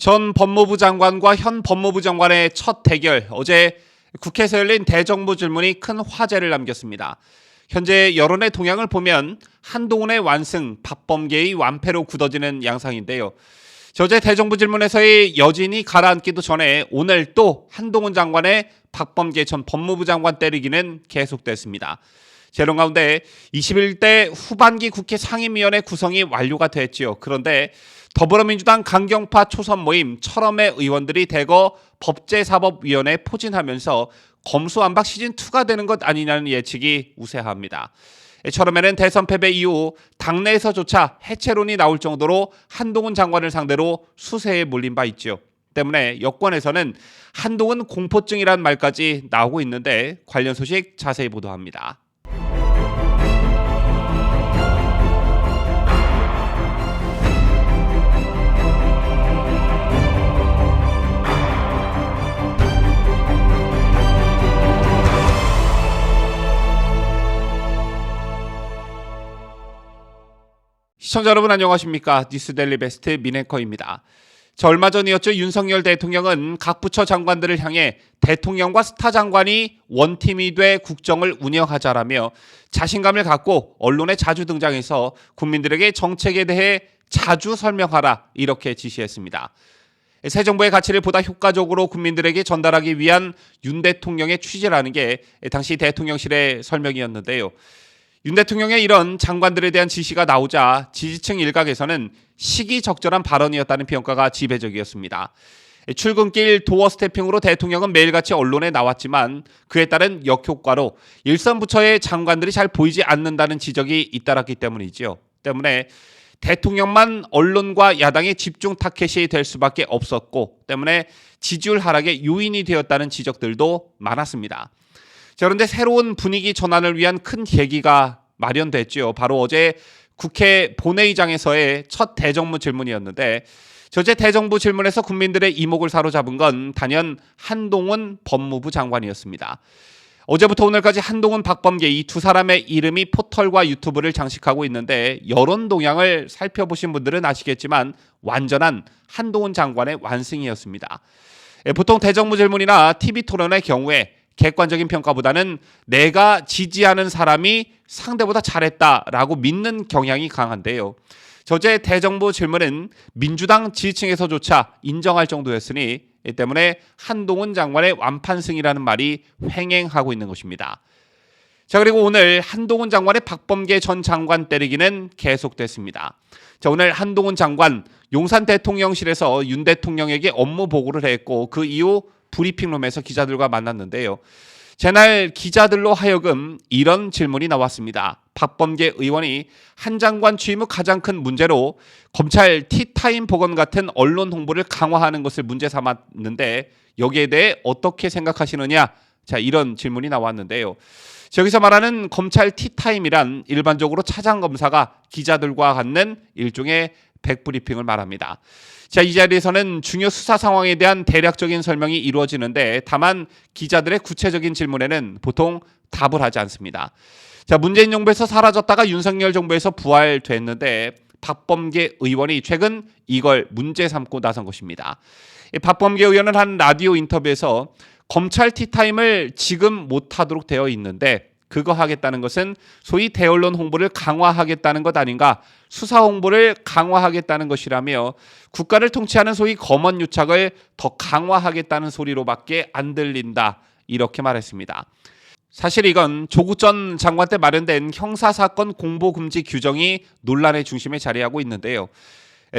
전 법무부 장관과 현 법무부 장관의 첫 대결, 어제 국회에서 열린 대정부 질문이 큰 화제를 남겼습니다. 현재 여론의 동향을 보면 한동훈의 완승, 박범계의 완패로 굳어지는 양상인데요. 어제 대정부 질문에서의 여진이 가라앉기도 전에 오늘 또 한동훈 장관의 박범계 전 법무부 장관 때리기는 계속됐습니다. 이런 가운데 21대 후반기 국회 상임위원회 구성이 완료가 됐지요. 그런데 더불어민주당 강경파 초선 모임 철험의 의원들이 대거 법제사법위원회에 포진하면서 검수완박 시즌2가 되는 것 아니냐는 예측이 우세합니다. 철험에는 대선 패배 이후 당내에서조차 해체론이 나올 정도로 한동훈 장관을 상대로 수세에 몰린 바 있죠. 때문에 여권에서는 한동훈 공포증이란 말까지 나오고 있는데 관련 소식 자세히 보도합니다. 시청자 여러분 안녕하십니까? 뉴스데일리 베스트 민앵커입니다. 얼마 전이었죠. 윤석열 대통령은 각 부처 장관들을 향해 대통령과 스타 장관이 원팀이 돼 국정을 운영하자라며 자신감을 갖고 언론에 자주 등장해서 국민들에게 정책에 대해 자주 설명하라 이렇게 지시했습니다. 새 정부의 가치를 보다 효과적으로 국민들에게 전달하기 위한 윤 대통령의 취지라는 게 당시 대통령실의 설명이었는데요. 윤 대통령의 이런 장관들에 대한 지시가 나오자 지지층 일각에서는 시기적절한 발언이었다는 평가가 지배적이었습니다. 출근길 도어 스태핑으로 대통령은 매일같이 언론에 나왔지만 그에 따른 역효과로 일선 부처의 장관들이 잘 보이지 않는다는 지적이 잇따랐기 때문이죠. 때문에 대통령만 언론과 야당의 집중 타켓이 될 수밖에 없었고 때문에 지지율 하락의 요인이 되었다는 지적들도 많았습니다. 그런데 새로운 분위기 전환을 위한 큰 계기가 마련됐죠. 바로 어제 국회 본회의장에서의 첫 대정부 질문이었는데 어제 대정부 질문에서 국민들의 이목을 사로잡은 건 단연 한동훈 법무부 장관이었습니다. 어제부터 오늘까지 한동훈, 박범계 이 두 사람의 이름이 포털과 유튜브를 장식하고 있는데 여론 동향을 살펴보신 분들은 아시겠지만 완전한 한동훈 장관의 완승이었습니다. 보통 대정부 질문이나 TV 토론의 경우에 객관적인 평가보다는 내가 지지하는 사람이 상대보다 잘했다라고 믿는 경향이 강한데요. 어제 대정부 질문은 민주당 지지층에서조차 인정할 정도였으니 이 때문에 한동훈 장관의 완판승이라는 말이 횡행하고 있는 것입니다. 그리고 오늘 한동훈 장관의 박범계 전 장관 때리기는 계속됐습니다. 오늘 한동훈 장관 용산 대통령실에서 윤 대통령에게 업무 보고를 했고 그 이후 브리핑룸에서 기자들과 만났는데요. 제날 기자들로 하여금 이런 질문이 나왔습니다. 박범계 의원이 한 장관 취임 후 가장 큰 문제로 검찰 티타임 복원 같은 언론 홍보를 강화하는 것을 문제 삼았는데 여기에 대해 어떻게 생각하시느냐? 이런 질문이 나왔는데요. 여기서 말하는 검찰 티타임이란 일반적으로 차장 검사가 기자들과 갖는 일종의 백브리핑을 말합니다. 이 자리에서는 중요 수사 상황에 대한 대략적인 설명이 이루어지는데 다만 기자들의 구체적인 질문에는 보통 답을 하지 않습니다. 문재인 정부에서 사라졌다가 윤석열 정부에서 부활됐는데 박범계 의원이 최근 이걸 문제 삼고 나선 것입니다. 박범계 의원은 한 라디오 인터뷰에서 검찰 티타임을 지금 못하도록 되어 있는데 그거 하겠다는 것은 소위 대언론 홍보를 강화하겠다는 것 아닌가, 수사 홍보를 강화하겠다는 것이라며 국가를 통치하는 소위 검언유착을 더 강화하겠다는 소리로밖에 안 들린다 이렇게 말했습니다. 사실 이건 조국 전 장관 때 마련된 형사사건 공보금지 규정이 논란의 중심에 자리하고 있는데요.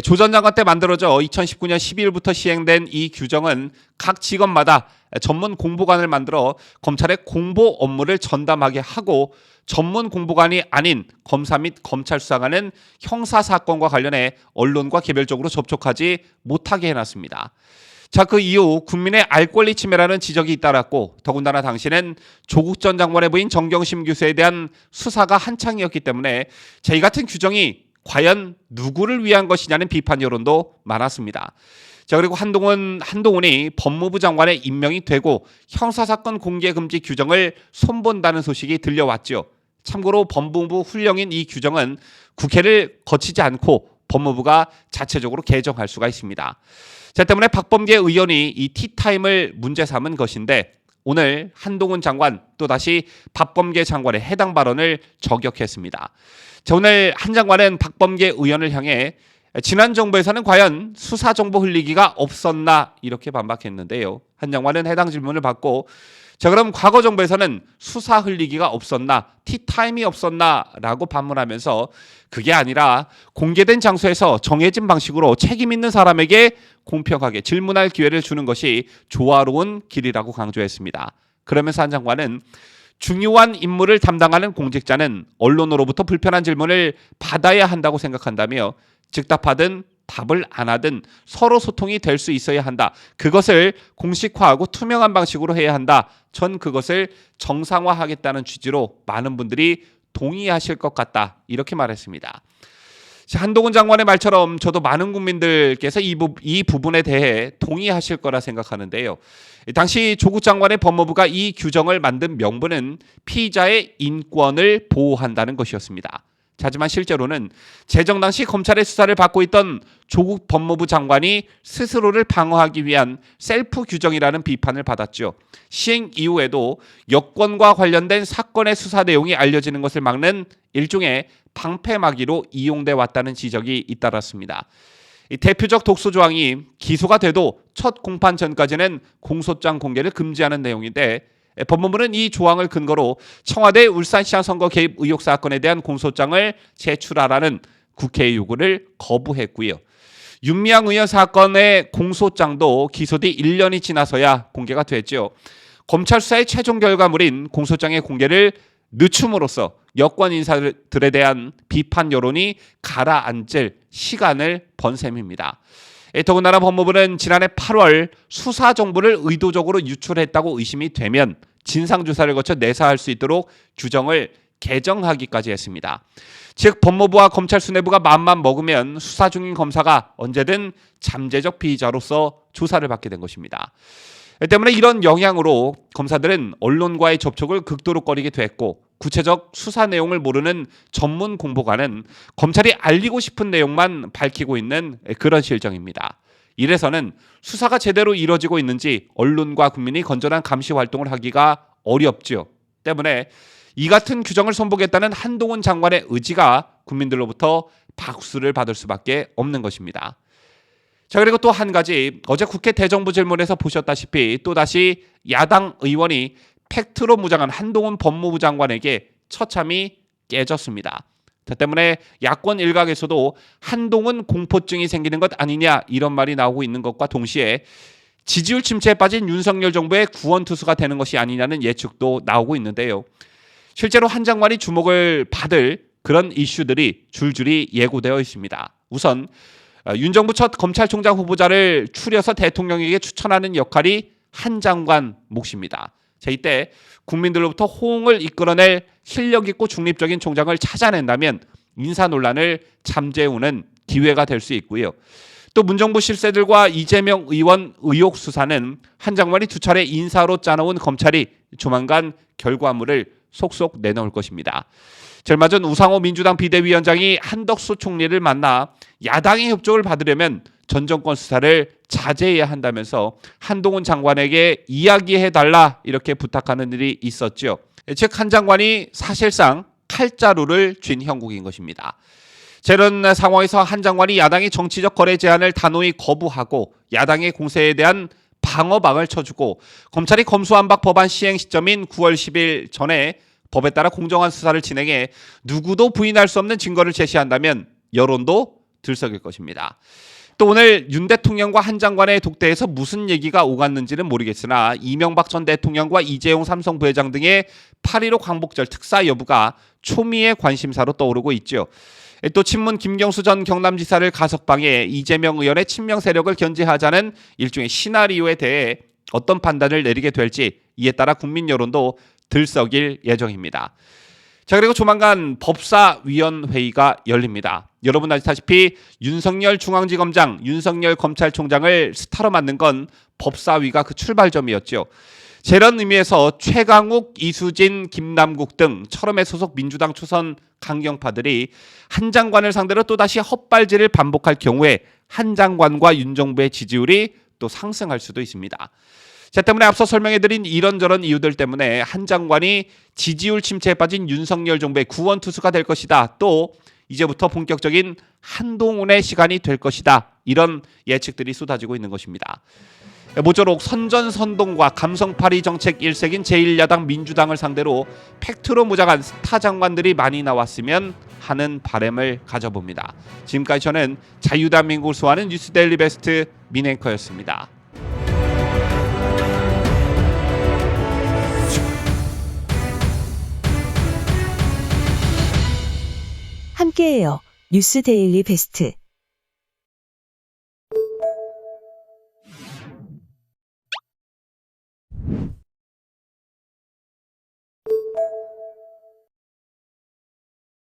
조 전 장관 때 만들어져 2019년 12월부터 시행된 이 규정은 각 직업마다 전문 공보관을 만들어 검찰의 공보 업무를 전담하게 하고 전문 공보관이 아닌 검사 및 검찰 수사관은 형사사건과 관련해 언론과 개별적으로 접촉하지 못하게 해놨습니다. 그 이후 국민의 알 권리 침해라는 지적이 잇따랐고 더군다나 당시는 조국 전 장관의 부인 정경심 교수에 대한 수사가 한창이었기 때문에 이 같은 규정이 과연 누구를 위한 것이냐는 비판 여론도 많았습니다. 그리고 한동훈이 법무부 장관에 임명이 되고 형사사건 공개금지 규정을 손본다는 소식이 들려왔죠. 참고로 법무부 훈령인 이 규정은 국회를 거치지 않고 법무부가 자체적으로 개정할 수가 있습니다. 자, 때문에 박범계 의원이 이 티타임을 문제 삼은 것인데 오늘 한동훈 장관 또다시 박범계 장관의 해당 발언을 저격했습니다. 자, 오늘 한 장관은 박범계 의원을 향해 지난 정부에서는 과연 수사 정보 흘리기가 없었나 이렇게 반박했는데요. 한 장관은 해당 질문을 받고 자, 그럼 과거 정부에서는 수사 흘리기가 없었나, 티타임이 없었나 라고 반문하면서 그게 아니라 공개된 장소에서 정해진 방식으로 책임 있는 사람에게 공평하게 질문할 기회를 주는 것이 조화로운 길이라고 강조했습니다. 그러면서 한 장관은 중요한 임무를 담당하는 공직자는 언론으로부터 불편한 질문을 받아야 한다고 생각한다며 즉답하든 답을 안 하든 서로 소통이 될 수 있어야 한다. 그것을 공식화하고 투명한 방식으로 해야 한다. 전 그것을 정상화하겠다는 취지로 많은 분들이 동의하실 것 같다. 이렇게 말했습니다. 한동훈 장관의 말처럼 저도 많은 국민들께서 이 부분에 대해 동의하실 거라 생각하는데요. 당시 조국 장관의 법무부가 이 규정을 만든 명분은 피의자의 인권을 보호한다는 것이었습니다. 하지만 실제로는 재정 당시 검찰의 수사를 받고 있던 조국 법무부 장관이 스스로를 방어하기 위한 셀프 규정이라는 비판을 받았죠. 시행 이후에도 여권과 관련된 사건의 수사 내용이 알려지는 것을 막는 일종의 방패막이로 이용돼 왔다는 지적이 잇따랐습니다. 이 대표적 독소 조항이 기소가 돼도 첫 공판 전까지는 공소장 공개를 금지하는 내용인데 법무부는 이 조항을 근거로 청와대 울산시장 선거 개입 의혹 사건에 대한 공소장을 제출하라는 국회의 요구를 거부했고요. 윤미향 의원 사건의 공소장도 기소 뒤 1년이 지나서야 공개가 됐죠. 검찰 수사의 최종 결과물인 공소장의 공개를 늦춤으로써 여권 인사들에 대한 비판 여론이 가라앉을 시간을 번 셈입니다. 더군다나 법무부는 지난해 8월 수사 정보를 의도적으로 유출했다고 의심이 되면 진상조사를 거쳐 내사할 수 있도록 규정을 개정하기까지 했습니다. 즉 법무부와 검찰 수뇌부가 마음만 먹으면 수사 중인 검사가 언제든 잠재적 피의자로서 조사를 받게 된 것입니다. 때문에 이런 영향으로 검사들은 언론과의 접촉을 극도로 꺼리게 됐고 구체적 수사 내용을 모르는 전문 공보관은 검찰이 알리고 싶은 내용만 밝히고 있는 그런 실정입니다. 이래서는 수사가 제대로 이루어지고 있는지 언론과 국민이 건전한 감시 활동을 하기가 어렵죠. 때문에 이 같은 규정을 선보겠다는 한동훈 장관의 의지가 국민들로부터 박수를 받을 수밖에 없는 것입니다. 자, 그리고 또 한 가지 어제 국회 대정부 질문에서 보셨다시피 또다시 야당 의원이 팩트로 무장한 한동훈 법무부 장관에게 처참히 깨졌습니다. 때문에 야권 일각에서도 한동훈 공포증이 생기는 것 아니냐 이런 말이 나오고 있는 것과 동시에 지지율 침체에 빠진 윤석열 정부의 구원투수가 되는 것이 아니냐는 예측도 나오고 있는데요. 실제로 한 장관이 주목을 받을 그런 이슈들이 줄줄이 예고되어 있습니다. 우선 윤 정부 첫 검찰총장 후보자를 추려서 대통령에게 추천하는 역할이 한 장관 몫입니다. 자, 이때 국민들로부터 호응을 이끌어낼 실력 있고 중립적인 총장을 찾아낸다면 인사 논란을 잠재우는 기회가 될 수 있고요. 또 문정부 실세들과 이재명 의원 의혹 수사는 한 장관이 두 차례 인사로 짜놓은 검찰이 조만간 결과물을 속속 내놓을 것입니다. 얼마 전 우상호 민주당 비대위원장이 한덕수 총리를 만나 야당의 협조를 받으려면 전 정권 수사를 자제해야 한다면서 한동훈 장관에게 이야기해달라 이렇게 부탁하는 일이 있었죠. 즉 한 장관이 사실상 칼자루를 쥔 형국인 것입니다. 이런 상황에서 한 장관이 야당의 정치적 거래 제안을 단호히 거부하고 야당의 공세에 대한 방어막을 쳐주고 검찰이 검수완박 법안 시행 시점인 9월 10일 전에 법에 따라 공정한 수사를 진행해 누구도 부인할 수 없는 증거를 제시한다면 여론도 들썩일 것입니다. 또 오늘 윤 대통령과 한 장관의 독대에서 무슨 얘기가 오갔는지는 모르겠으나 이명박 전 대통령과 이재용 삼성 부회장 등의 8.15 광복절 특사 여부가 초미의 관심사로 떠오르고 있죠. 또 친문 김경수 전 경남지사를 가석방해 이재명 의원의 친명 세력을 견제하자는 일종의 시나리오에 대해 어떤 판단을 내리게 될지 이에 따라 국민 여론도 들썩일 예정입니다. 자, 그리고 조만간 법사위원회의가 열립니다. 여러분 아시다시피 윤석열 중앙지검장, 윤석열 검찰총장을 스타로 만든 건 법사위가 그 출발점이었죠. 자, 이런 의미에서 최강욱, 이수진, 김남국 등 철험의 소속 민주당 초선 강경파들이 한 장관을 상대로 또다시 헛발질을 반복할 경우에 한 장관과 윤 정부의 지지율이 또 상승할 수도 있습니다. 자, 때문에 앞서 설명해드린 이런저런 이유들 때문에 한 장관이 지지율 침체에 빠진 윤석열 정부의 구원투수가 될 것이다. 또 이제부터 본격적인 한동훈의 시간이 될 것이다. 이런 예측들이 쏟아지고 있는 것입니다. 모쪼록 선전선동과 감성팔이 정책 일색인 제1야당 민주당을 상대로 팩트로 무장한 스타 장관들이 많이 나왔으면 하는 바람을 가져봅니다. 지금까지 저는 자유대한민국을 수호하는 뉴스데일리 베스트 민앵커였습니다. 함께해요. 뉴스 데일리 베스트.